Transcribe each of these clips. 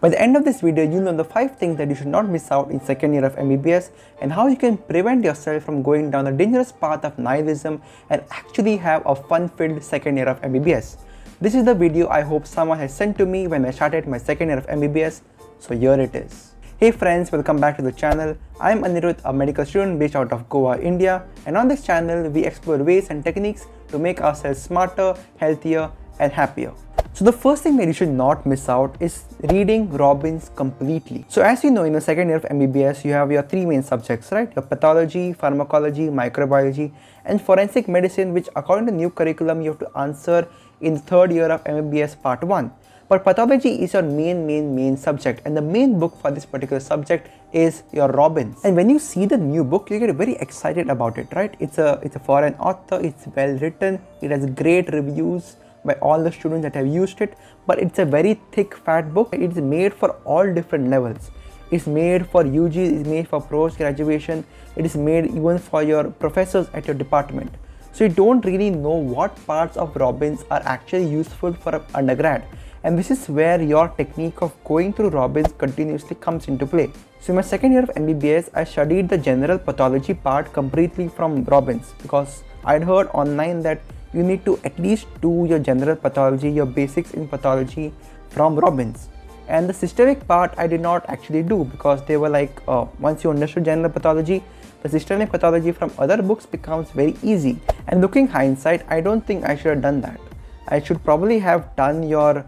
By the end of this video, you'll know the 5 things that you should not miss out in second year of MBBS and how you can prevent yourself from going down the dangerous path of nihilism and actually have a fun-filled second year of MBBS. This is the video I hope someone has sent to me when I started my second year of MBBS, so here it is. Hey friends, welcome back to the channel. I am Anirudh, a medical student based out of Goa, India, and on this channel we explore ways and techniques to make ourselves smarter, healthier and happier. So the first thing that you should not miss out is reading Robbins completely. So as you know, in the second year of MBBS, you have your 3 main subjects, right? Your pathology, pharmacology, microbiology and forensic medicine, which according to the new curriculum you have to answer in the 3rd year of MBBS part 1. But pathology is your main subject, and the main book for this particular subject is your Robbins. And when you see the new book, you get very excited about it, right? It's a foreign author, it's well written, it has great reviews by all the students that have used it, but it's a very thick fat book. It's made for all different levels. It's made for UG, it's made for post graduation, it is made even for your professors at your department. So you don't really know what parts of Robbins are actually useful for an undergrad. And this is where your technique of going through Robbins continuously comes into play. So in my second year of MBBS, I studied the general pathology part completely from Robbins because I'd heard online that you need to at least do your general pathology, your basics in pathology from Robbins. And the systemic part I did not actually do because they were like, once you understood general pathology, the systemic pathology from other books becomes very easy. And looking hindsight, I don't think I should have done that. I should probably have done your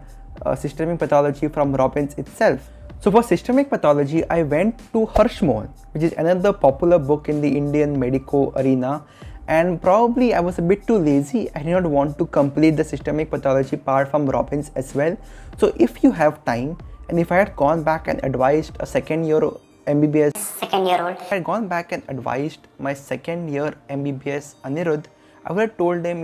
systemic pathology from Robbins itself. So for systemic pathology, I went to Hirschman, which is another popular book in the Indian medico arena. And probably I was a bit too lazy. I did not want to complete the systemic pathology part from Robbins as well. So if you have time, and if I had gone back and advised a second year MBBS, if I had gone back and advised my second year MBBS Anirudh, I would have told them,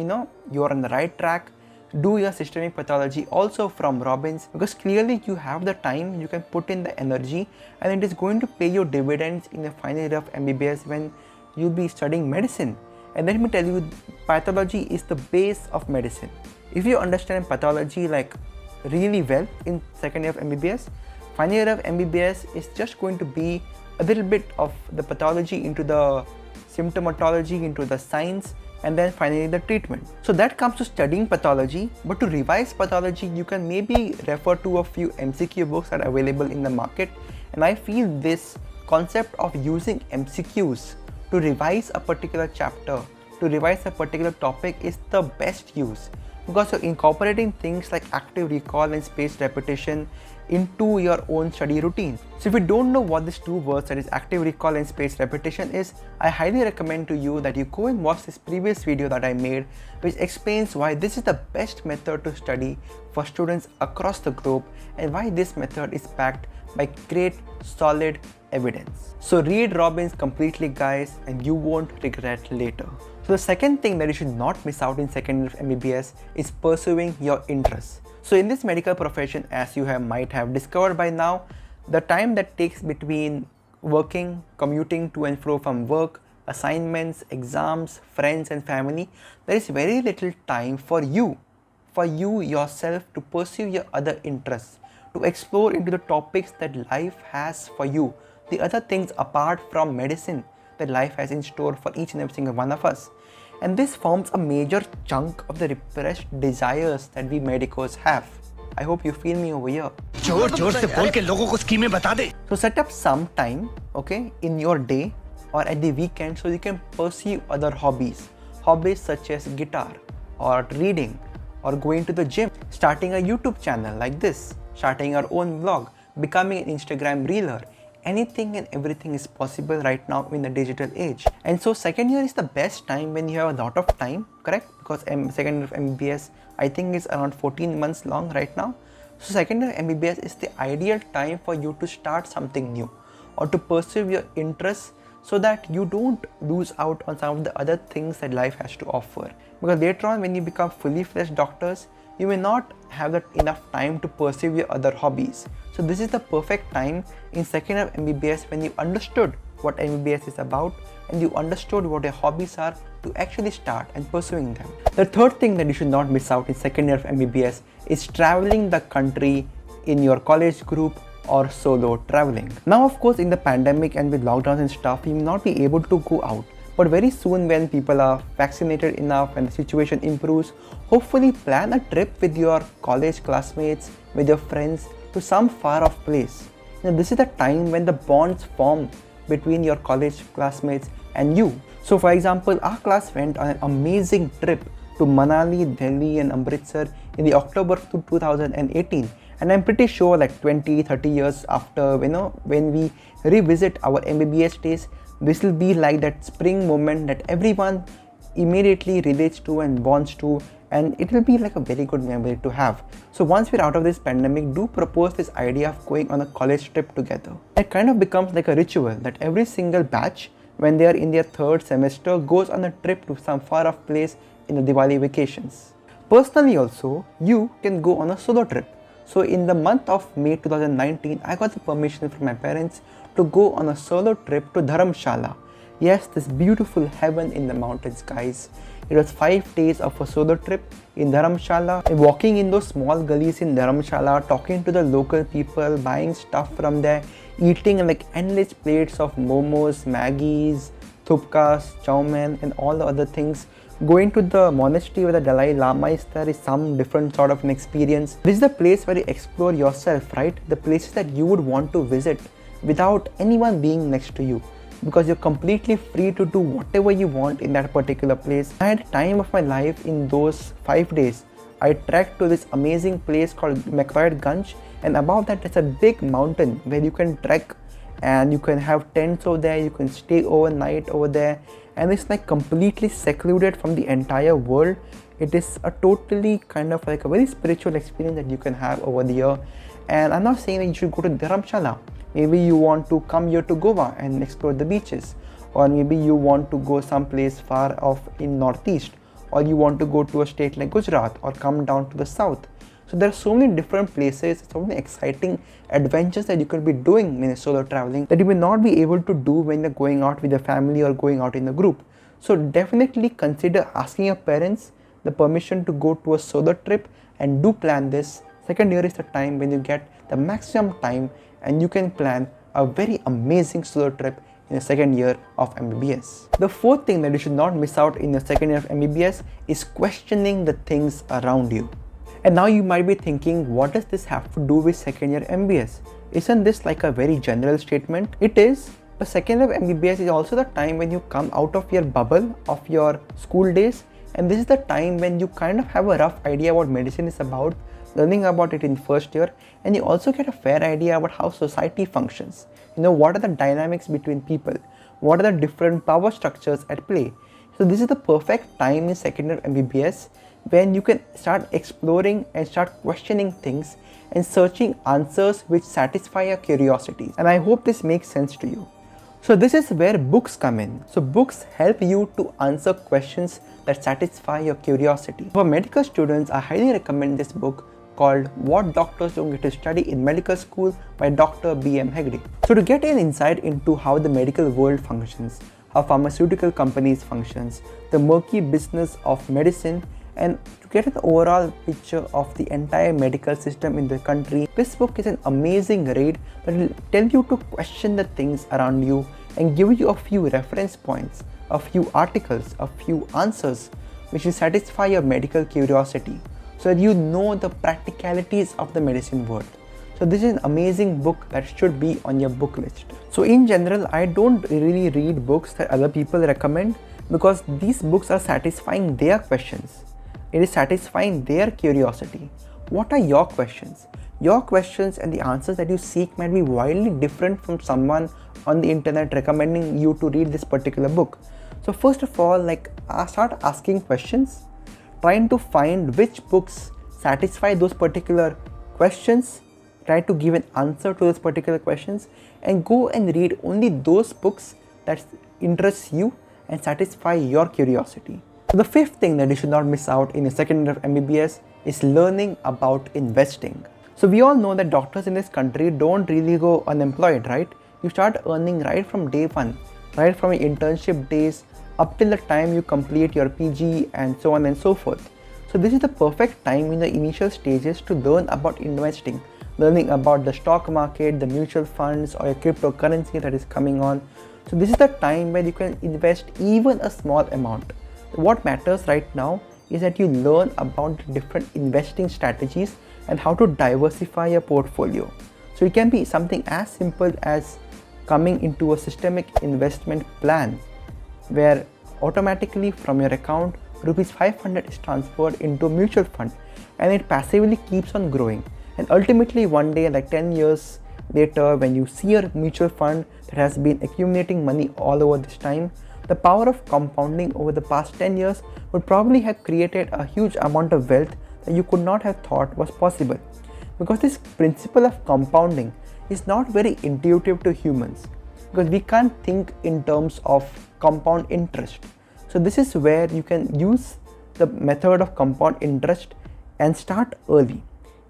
you're on the right track. Do your systemic pathology also from Robbins, because clearly you have the time, you can put in the energy, and it is going to pay you dividends in the final year of MBBS when you'll be studying medicine. And let me tell you, pathology is the base of medicine. If you understand pathology like really well in second year of MBBS, final year of MBBS is just going to be a little bit of the pathology into the symptomatology, into the science, and then finally the treatment. So that comes to studying pathology, but to revise pathology, you can maybe refer to a few MCQ books that are available in the market. And I feel this concept of using MCQs to revise a particular chapter, to revise a particular topic is the best use, because you're incorporating things like active recall and spaced repetition into your own study routine. So if you don't know what these 2 words, that is active recall and spaced repetition is, I highly recommend to you that you go and watch this previous video that I made, which explains why this is the best method to study for students across the globe and why this method is backed by great solid evidence. So read Robbins completely, guys, and you won't regret later. So the second thing that you should not miss out in second year of MBBS is pursuing your interests. So in this medical profession, as you might have discovered by now, the time that takes between working, commuting to and fro from work, assignments, exams, friends and family, there is very little time for you yourself to pursue your other interests, to explore into the topics that life has for you, the other things apart from medicine that life has in store for each and every single one of us. And this forms a major chunk of the repressed desires that we medicos have. I hope you feel me over here. So set up some time, okay, in your day or at the weekend so you can pursue other hobbies. Hobbies such as guitar or reading or going to the gym, starting a YouTube channel like this, starting your own vlog, becoming an Instagram reeler. Anything and everything is possible right now in the digital age. And so second year is the best time when you have a lot of time, correct? Because second year of MBBS, I think is around 14 months long right now. So second year MBBS is the ideal time for you to start something new or to pursue your interests so that you don't lose out on some of the other things that life has to offer. Because later on when you become fully fledged doctors, you may not have that enough time to pursue your other hobbies. So this is the perfect time in second year of MBBS when you understood what MBBS is about and you understood what your hobbies are to actually start and pursuing them. The third thing that you should not miss out in second year of MBBS is traveling the country in your college group or solo traveling. Now of course in the pandemic and with lockdowns and stuff, you will not be able to go out. But very soon when people are vaccinated enough and the situation improves, hopefully plan a trip with your college classmates, with your friends to some far off place. This is the time when the bonds form between your college classmates and you. So for example, our class went on an amazing trip to Manali, Delhi and Amritsar in the October 2018. And I'm pretty sure like 20-30 years after, when we revisit our MBBS days, this will be like that spring moment that everyone immediately relates to and bonds to, and it will be like a very good memory to have. So once we're out of this pandemic, do propose this idea of going on a college trip together. It kind of becomes like a ritual that every single batch, when they are in their third semester, goes on a trip to some far off place in the Diwali vacations. Personally also, you can go on a solo trip. So in the month of May 2019, I got the permission from my parents to go on a solo trip to Dharamshala. Yes, this beautiful heaven in the mountains, guys. It was 5 days of a solo trip in Dharamshala, and walking in those small gullies in Dharamshala, talking to the local people, buying stuff from there, eating like endless plates of momos, maggies, thupkas, chow mein and all the other things. Going to the monastery where the Dalai Lama is there is some different sort of an experience. This is the place where you explore yourself, right? The places that you would want to visit without anyone being next to you, because you're completely free to do whatever you want in that particular place. I had a time of my life in those 5 days. I trekked to this amazing place called Ganj, and above that there's a big mountain where you can trek and you can have tents over there, you can stay overnight over there, and it's like completely secluded from the entire world. It is a totally kind of like a very spiritual experience that you can have over there. And I'm not saying that you should go to Dharamshala. Maybe you want to come here to Goa and explore the beaches, or maybe you want to go someplace far off in northeast, or you want to go to a state like Gujarat or come down to the south. So there are so many different places, so many exciting adventures that you could be doing when you're solo traveling that you may not be able to do when you're going out with your family or going out in a group. So definitely consider asking your parents the permission to go to a solo trip, and do plan this. Second year is the time when you get the maximum time and you can plan a very amazing solo trip in the second year of MBBS. The fourth thing that you should not miss out in the second year of MBBS is questioning the things around you. And now you might be thinking, what does this have to do with second year MBBS? Isn't this like a very general statement? It is, but second year of MBBS is also the time when you come out of your bubble of your school days, and this is the time when you kind of have a rough idea what medicine is about, learning about it in first year, and you also get a fair idea about how society functions. What are the dynamics between people? What are the different power structures at play? So this is the perfect time in second year MBBS when you can start exploring and start questioning things and searching answers which satisfy your curiosity. And I hope this makes sense to you. So this is where books come in. So books help you to answer questions that satisfy your curiosity. For medical students, I highly recommend this book called What Doctors Don't Get to Study in Medical School by Dr. B.M. Hegde. So to get an insight into how the medical world functions, how pharmaceutical companies functions, the murky business of medicine, and to get an overall picture of the entire medical system in the country, this book is an amazing read that will tell you to question the things around you and give you a few reference points, a few articles, a few answers which will satisfy your medical curiosity, so that you know the practicalities of the medicine world. So this is an amazing book that should be on your book list. So in general, I don't really read books that other people recommend, because these books are satisfying their questions. It is satisfying their curiosity. What are your questions? Your questions and the answers that you seek might be wildly different from someone on the internet recommending you to read this particular book. So first of all, start asking questions, trying to find which books satisfy those particular questions, try to give an answer to those particular questions, and go and read only those books that interest you and satisfy your curiosity. So the fifth thing that you should not miss out in the second year of MBBS is learning about investing. So we all know that doctors in this country don't really go unemployed, right? You start earning right from day one, right from your internship days up till the time you complete your PG and so on and so forth. So this is the perfect time in the initial stages to learn about investing, learning about the stock market, the mutual funds, or your cryptocurrency that is coming on. So this is the time where you can invest even a small amount. What matters right now is that you learn about different investing strategies and how to diversify your portfolio. So it can be something as simple as coming into a systemic investment plan where automatically from your account rupees 500 is transferred into a mutual fund and it passively keeps on growing. And ultimately one day, like 10 years later, when you see a mutual fund that has been accumulating money all over this time, the power of compounding over the past 10 years would probably have created a huge amount of wealth that you could not have thought was possible. Because this principle of compounding is not very intuitive to humans, because we can't think in terms of compound interest. So this is where you can use the method of compound interest and start early.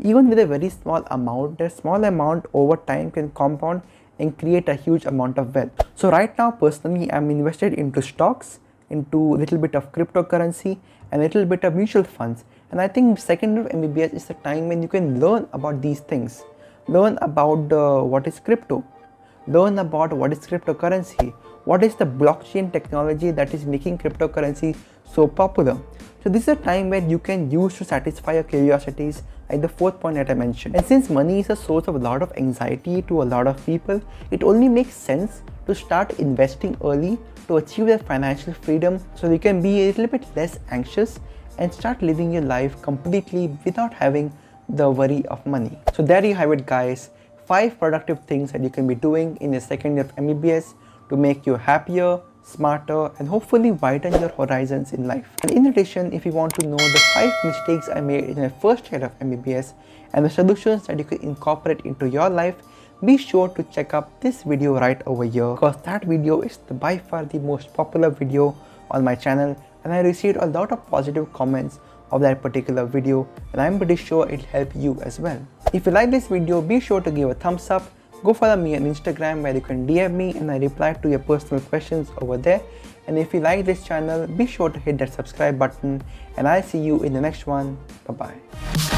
Even with a very small amount, that small amount over time can compound and create a huge amount of wealth. So right now personally I'm invested into stocks, into a little bit of cryptocurrency and a little bit of mutual funds. And I think second year of MBBS is the time when you can learn about these things. Learn about what is crypto. Learn about what is cryptocurrency. What is the blockchain technology that is making cryptocurrency so popular. So this is a time where you can use to satisfy your curiosities, like the fourth point that I mentioned. And since money is a source of a lot of anxiety to a lot of people, it only makes sense to start investing early to achieve that financial freedom so you can be a little bit less anxious and start living your life completely without having the worry of money. So there you have it guys, 5 productive things that you can be doing in your second year of MBBS to make you happier, smarter and hopefully widen your horizons in life. And in addition, if you want to know the 5 mistakes I made in my first year of MBBS and the solutions that you can incorporate into your life, be sure to check out this video right over here, because that video is by far the most popular video on my channel and I received a lot of positive comments of that particular video and I'm pretty sure it'll help you as well. If you like this video, be sure to give a thumbs up. Go follow me on Instagram where you can DM me and I reply to your personal questions over there. And if you like this channel, be sure to hit that subscribe button and I'll see you in the next one. Bye bye.